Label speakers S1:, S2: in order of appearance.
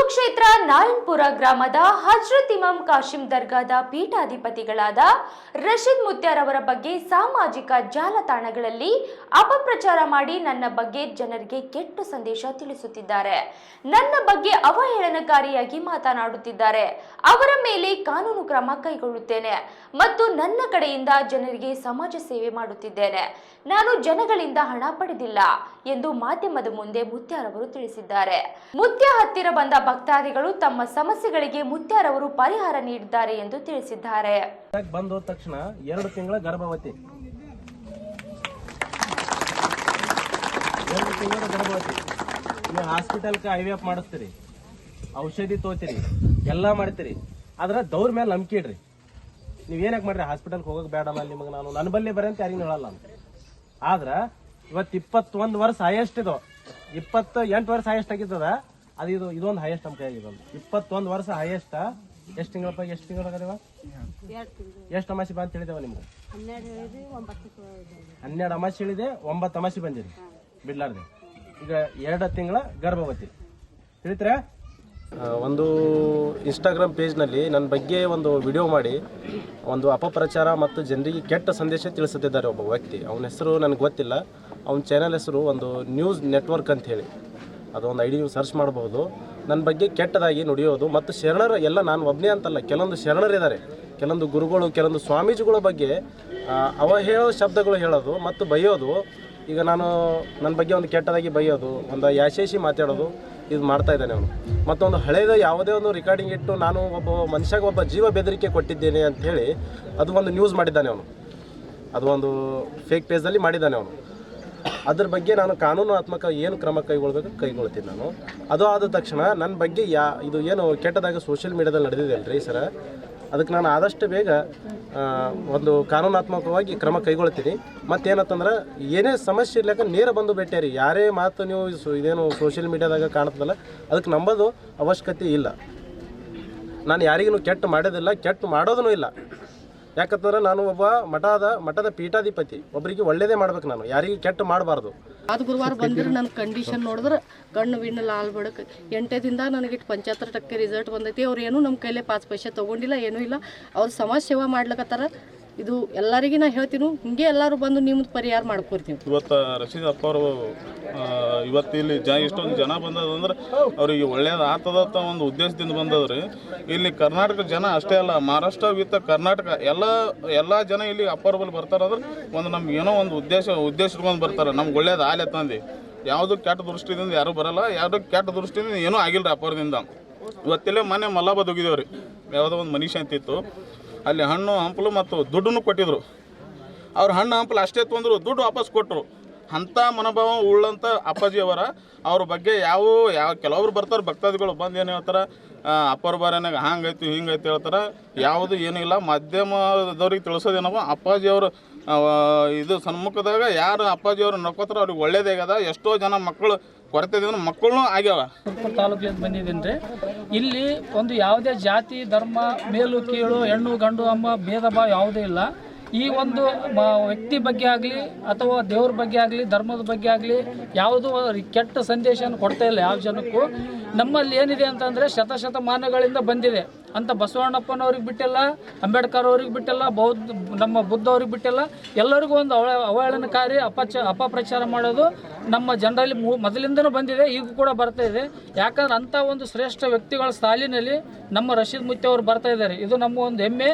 S1: ಸುಕ್ಷೇತ್ರ ನಾರಾಯಣಪುರ ಗ್ರಾಮದ ಹಜರತ್ ಇಮಾಮ್ ಕಾಶಿಂ ದರ್ಗಾದ ಪೀಠಾಧಿಪತಿಗಳಾದ ರಶೀದ್ ಮುತ್ಯಾರವರ ಬಗ್ಗೆ ಸಾಮಾಜಿಕ ಜಾಲತಾಣಗಳಲ್ಲಿ ಅಪಪ್ರಚಾರ ಮಾಡಿ ನನ್ನ ಬಗ್ಗೆ ಜನರಿಗೆ ಕೆಟ್ಟ ಸಂದೇಶ ತಿಳಿಸುತ್ತಿದ್ದಾರೆ. ನನ್ನ ಬಗ್ಗೆ ಅವಹೇಳನಕಾರಿಯಾಗಿ ಮಾತನಾಡುತ್ತಿದ್ದಾರೆ. ಅವರ ಮೇಲೆ ಕಾನೂನು ಕ್ರಮ ಕೈಗೊಳ್ಳುತ್ತೇನೆ ಮತ್ತು ನನ್ನ ಕಡೆಯಿಂದ ಜನರಿಗೆ ಸಮಾಜ ಸೇವೆ ಮಾಡುತ್ತಿದ್ದೇನೆ. ನಾನು ಜನಗಳಿಂದ ಹಣ ಪಡೆದಿಲ್ಲ ಎಂದು ಮಾಧ್ಯಮದ ಮುಂದೆ ಮುತ್ಯಾರವರು ತಿಳಿಸಿದ್ದಾರೆ. ಮುತ್ಯ ಹತ್ತಿರ ಬಂದ ಭಕ್ತಾದಿಗಳು ತಮ್ಮ ಸಮಸ್ಯೆಗಳಿಗೆ ಮುತ್ಯಾರವರು ಪರಿಹಾರ ನೀಡಿದ್ದಾರೆ ಎಂದು ತಿಳಿಸಿದ್ದಾರೆ.
S2: ಬಂದ ತಕ್ಷಣ 2 ತಿಂಗಳ ಗರ್ಭವತಿ, 2 ತಿಂಗಳ ಗರ್ಭವತಿ. ನೀವು ಹಾಸ್ಪಿಟಲ್ಗೆ IVF ಮಾಡಿಸ್ತೀರಿ, ಔಷಧಿ ತೋತೀರಿ, ಎಲ್ಲಾ ಮಾಡ್ತೀರಿ. ಆದ್ರೆ ದೌರ್ ಮೇಲೆ ನಂಬಿಕೆ ಇಡ್ರಿ. ನೀವೇನಕ್ಕೆ ಮಾಡ್ರಿ? ಹಾಸ್ಪಿಟಲ್ಗೆ ಹೋಗಕ್ ಬೇಡಲ್ಲ ನಿಮಗೆ, ನಾನು ನನ್ನ ಬಲ್ಲಿ ಬರೀ ಅಂತ ಯಾರಿಗೂ ಹೇಳಲ್ಲ ಅಂತ. ಆದ್ರ ಇವತ್ತು 21 ವರ್ಷ ಹೈಯೆಸ್ಟ್ ಇದು, 28 ವರ್ಷ ಹೈಯೆಸ್ಟ್ ಆಗಿದ್ದದ. ಅದು ಇದೊಂದು ಹೈಯೆಸ್ಟ್ ನಮ್ಮ ಕೈಯಾಗ. 21 ವರ್ಷ ಹೈಯೆಸ್ಟ್. ಎಷ್ಟು ತಿಂಗಳಪ್ಪ? ಎಷ್ಟು ತಿಂಗಳ ಎಷ್ಟು ಅಮಾಸಿ ಬಂತ ಹೇಳಿದೇವ ನಿಮ್ಗೆ? 12 ಅಮಾಸಿ ಹೇಳಿದೆ, 9 ಅಮಾಸಿ ಬಂದಿರಿ ಬಿಡ್ಲಾರ್ದೆ. ಈಗ 2 ತಿಂಗಳ ಗರ್ಭವತಿ. ತಿಳಿದ್ರೆ ಒಂದು ಇನ್ಸ್ಟಾಗ್ರಾಮ್ ಪೇಜ್ನಲ್ಲಿ ನನ್ನ ಬಗ್ಗೆ ಒಂದು ವಿಡಿಯೋ ಮಾಡಿ ಒಂದು ಅಪಪ್ರಚಾರ ಮತ್ತು ಜನರಿಗೆ ಕೆಟ್ಟ ಸಂದೇಶ ತಿಳಿಸುತ್ತಿದ್ದಾರೆ ಒಬ್ಬ ವ್ಯಕ್ತಿ. ಅವನ ಹೆಸರು ನನಗೆ ಗೊತ್ತಿಲ್ಲ. ಅವನ ಚಾನಲ್ ಹೆಸರು ಒಂದು ನ್ಯೂಸ್ ನೆಟ್ವರ್ಕ್ ಅಂತ ಹೇಳಿ, ಅದು ಒಂದು ID ನೀವು ಸರ್ಚ್ ಮಾಡಬಹುದು. ನನ್ನ ಬಗ್ಗೆ ಕೆಟ್ಟದಾಗಿ ನುಡಿಯೋದು ಮತ್ತು ಶರಣರು ಎಲ್ಲ, ನಾನು ಒಬ್ಬನೇ ಅಂತಲ್ಲ, ಕೆಲವೊಂದು ಶರಣರಿದ್ದಾರೆ, ಕೆಲವೊಂದು ಗುರುಗಳು, ಕೆಲವೊಂದು ಸ್ವಾಮೀಜಿಗಳ ಬಗ್ಗೆ ಅವಹೇಳೋ ಶಬ್ದಗಳು ಹೇಳೋದು ಮತ್ತು ಬೈಯೋದು. ಈಗ ನಾನು ನನ್ನ ಬಗ್ಗೆ ಒಂದು ಕೆಟ್ಟದಾಗಿ ಬೈಯೋದು, ಒಂದು ಯಾಶೇಷಿ ಮಾತಾಡೋದು, ಇದು ಮಾಡ್ತಾ ಇದ್ದಾನೆ ಅವನು. ಮತ್ತೊಂದು ಹಳೇದು ಯಾವುದೇ ಒಂದು ರೆಕಾರ್ಡಿಂಗ್ ಇಟ್ಟು ನಾನು ಒಬ್ಬ ಮನುಷ್ಯಗೆ ಒಬ್ಬ ಜೀವ ಬೆದರಿಕೆ ಕೊಟ್ಟಿದ್ದೇನೆ ಅಂಥೇಳಿ ಅದು ಒಂದು ನ್ಯೂಸ್ ಮಾಡಿದ್ದಾನೆ ಅವನು. ಅದು ಒಂದು ಫೇಕ್ ಪೇಜಲ್ಲಿ ಮಾಡಿದ್ದಾನೆ ಅವನು. ಅದ್ರ ಬಗ್ಗೆ ನಾನು ಕಾನೂನಾತ್ಮಕ ಏನು ಕ್ರಮ ಕೈಗೊಳ್ಬೇಕು ಕೈಗೊಳ್ತೀನಿ ನಾನು. ಅದು ಆದ ತಕ್ಷಣ ನನ್ನ ಬಗ್ಗೆ ಇದು ಏನು ಕೆಟ್ಟದಾಗ ಸೋಷಿಯಲ್ ಮೀಡಿಯಾದಲ್ಲಿ ನಡೆದಿದೆ ಅಲ್ರಿ ಸರ, ಅದಕ್ಕೆ ನಾನು ಆದಷ್ಟು ಬೇಗ ಒಂದು ಕಾನೂನಾತ್ಮಕವಾಗಿ ಕ್ರಮ ಕೈಗೊಳ್ತೀನಿ. ಮತ್ತೇನಂತಂದ್ರೆ ಏನೇ ಸಮಸ್ಯೆ ಇರ್ಲಿಕ್ಕೆ ನೇರ ಬಂದು ಭೇಟಿಯಾರಿ. ಯಾರೇ ಮಾತು ನೀವು ಇದೇನು ಸೋಷಿಯಲ್ ಮೀಡಿಯಾದಾಗ ಕಾಣುತ್ತಲ್ಲ ಅದಕ್ಕೆ ನಂಬೋದು ಅವಶ್ಯಕತೆ ಇಲ್ಲ. ನಾನು ಯಾರಿಗೂ ಕೆಟ್ಟ ಮಾಡೋದಿಲ್ಲ, ಕೆಟ್ಟ ಮಾಡೋದೂ ಇಲ್ಲ. ಯಾಕಂತಂದ್ರೆ ನಾನು ಒಬ್ಬ ಮಠದ ಪೀಠಾಧಿಪತಿ, ಒಬ್ಬರಿಗೆ ಒಳ್ಳೇದೇ ಮಾಡ್ಬೇಕು, ನಾನು ಯಾರಿಗೂ ಕೆಟ್ಟ ಮಾಡಬಾರ್ದು.
S3: ಅದು ಗುರುವಾರ ಬಂದ್ರೆ ನನ್ನ ಕಂಡೀಷನ್ ನೋಡಿದ್ರೆ ಕಣ್ಣು ವಿಣ್ಣು ಲಾಲ್ ಬಡಕ್ಕೆ 8ದಿಂದ ನನಗೆ 75% ರಿಸಲ್ಟ್ ಬಂದೈತಿ. ಅವ್ರು ಏನೂ ನಮ್ಮ ಕೈಲೇ 5 ಪೈಸೆ ತೊಗೊಂಡಿಲ್ಲ, ಏನೂ ಇಲ್ಲ. ಅವ್ರು ಸಮಾಜ ಸೇವಾ ಮಾಡ್ಲಕತ್ತಾರ. ಇದು ಎಲ್ಲರಿಗೂ ನಾ ಹೇಳ್ತೀನಿ, ಹಿಂಗೆ ಎಲ್ಲರೂ ಬಂದು ನಿಮ್ದು ಪರಿಹಾರ ಮಾಡ್ಕೊಡ್ತೀವಿ.
S4: ಇವತ್ತು ರಶೀದ್ ಅಪ್ಪ ಅವರು ಇವತ್ತು ಇಲ್ಲಿ ಇಷ್ಟೊಂದು ಜನ ಬಂದದಂದ್ರೆ ಅವ್ರಿಗೆ ಒಳ್ಳೇದು ಆಗ್ತದಂತ ಒಂದು ಉದ್ದೇಶದಿಂದ ಬಂದದ್ರಿ. ಇಲ್ಲಿ ಕರ್ನಾಟಕ ಜನ ಅಷ್ಟೇ ಅಲ್ಲ, ಮಹಾರಾಷ್ಟ್ರ ವಿತ್ ಕರ್ನಾಟಕ ಎಲ್ಲ ಜನ ಇಲ್ಲಿ ಅಪ್ಪರ ಬಲ್ಲಿ ಬರ್ತಾರಂದ್ರೆ ಒಂದು ನಮ್ಗೆ ಏನೋ ಒಂದು ಉದ್ದೇಶ ಇಟ್ಕೊಂಡು ಬರ್ತಾರೆ. ನಮ್ಗೆ ಒಳ್ಳೇದು ಆಲೆ ತಂದು ಯಾವುದು ಕೆಟ್ಟ ದೃಷ್ಟಿದಿಂದ ಯಾರೂ ಬರಲ್ಲ, ಯಾವುದೋ ಕೆಟ್ಟ ದೃಷ್ಟಿಯಿಂದ ಏನೂ ಆಗಿಲ್ಲ ರೀ ಅಪ್ಪರದಿಂದ. ಇವತ್ತಿಲ್ಲೇ ಮೊನ್ನೆ ಮಲ್ಲಾಬಾದ್ ಹೋಗಿದ್ದೇವ್ರಿ, ಯಾವುದೋ ಒಂದು ಮನುಷ್ಯ ಅಂತಿತ್ತು. ಅಲ್ಲಿ ಹಣ್ಣು ಹಂಪಲು ಮತ್ತು ದುಡ್ಡನ್ನು ಕೊಟ್ಟಿದ್ರು. ಅವ್ರು ಹಣ್ಣು ಹಂಪಲು ಅಷ್ಟೇ ತೊಂದರು, ದುಡ್ಡು ವಾಪಸ್ ಕೊಟ್ಟರು. ಅಂಥ ಮನೋಭಾವ ಉಳ್ಳಂಥ ಅಪ್ಪಾಜಿಯವರ ಅವ್ರ ಬಗ್ಗೆ ಯಾವ ಕೆಲವೊಬ್ರು ಬರ್ತಾರೆ ಭಕ್ತಾದಿಗಳು ಬಂದು ಏನು ಹೇಳ್ತಾರೆ, ಅಪ್ಪರ ಬಾರ್ಯಾನಾಗ ಹಂಗೈತಿ ಹಿಂಗೈತಿ ಹೇಳ್ತಾರೆ. ಯಾವುದು ಏನಿಲ್ಲ, ಮಾಧ್ಯಮದವ್ರಿಗೆ ತಿಳಿಸೋದೇನವ, ಅಪ್ಪಾಜಿಯವರು ಇದು ಸನ್ಮುಖದಾಗ ಯಾರು ಅಪ್ಪಾಜಿಯವರು ನಡ್ಕೋತಾರೆ ಅವ್ರಿಗೆ ಒಳ್ಳೇದೇ ಆಗ್ಯದ. ಎಷ್ಟೋ ಜನ ಮಕ್ಕಳು ಕೊರತೆ ಮಕ್ಕಳು ಆಗ್ಯಾವ.
S5: ತಾಲೂಕಿನಿಂದ ಬಂದಿದ್ದೀನಿ ರೀ. ಇಲ್ಲಿ ಒಂದು ಯಾವುದೇ ಜಾತಿ ಧರ್ಮ ಮೇಲು ಕೀಳು ಹೆಣ್ಣು ಗಂಡು ಅಮ್ಮ ಭೇದ ಭಾವ ಯಾವುದೇ ಇಲ್ಲ. ಈ ಒಂದು ವ್ಯಕ್ತಿ ಬಗ್ಗೆ ಆಗಲಿ ಅಥವಾ ದೇವ್ರ ಬಗ್ಗೆ ಆಗಲಿ ಧರ್ಮದ ಬಗ್ಗೆ ಆಗಲಿ ಯಾವುದೂ ಕೆಟ್ಟ ಸಂದೇಶನ ಕೊಡ್ತಾ ಇಲ್ಲ ಯಾವ ಜನಕ್ಕೂ. ನಮ್ಮಲ್ಲಿ ಏನಿದೆ ಅಂತಂದರೆ ಶತಶತಮಾನಗಳಿಂದ ಬಂದಿದೆ ಅಂತ ಬಸವಣ್ಣಪ್ಪನವ್ರಿಗೆ ಬಿಟ್ಟಿಲ್ಲ, ಅಂಬೇಡ್ಕರ್ ಅವ್ರಿಗೆ ಬಿಟ್ಟಿಲ್ಲ, ನಮ್ಮ ಬುದ್ಧ ಅವ್ರಿಗೆ ಬಿಟ್ಟಿಲ್ಲ. ಎಲ್ಲರಿಗೂ ಒಂದು ಅವಹೇಳನಕಾರಿ ಅಪಪ್ರಚಾರ ಮಾಡೋದು ನಮ್ಮ ಜನರಲ್ಲಿ ಮೊದಲಿಂದನೂ ಬಂದಿದೆ, ಈಗ ಕೂಡ ಬರ್ತಾ ಇದೆ. ಯಾಕಂದ್ರೆ ಅಂಥ ಒಂದು ಶ್ರೇಷ್ಠ ವ್ಯಕ್ತಿಗಳ ಸಾಲಿನಲ್ಲಿ ನಮ್ಮ ರಶೀದ್ ಮುತ್ಯ ಅವರು ಬರ್ತಾ ಇದ್ದಾರೆ. ಇದು ನಮ್ಮ ಒಂದು ಹೆಮ್ಮೆ.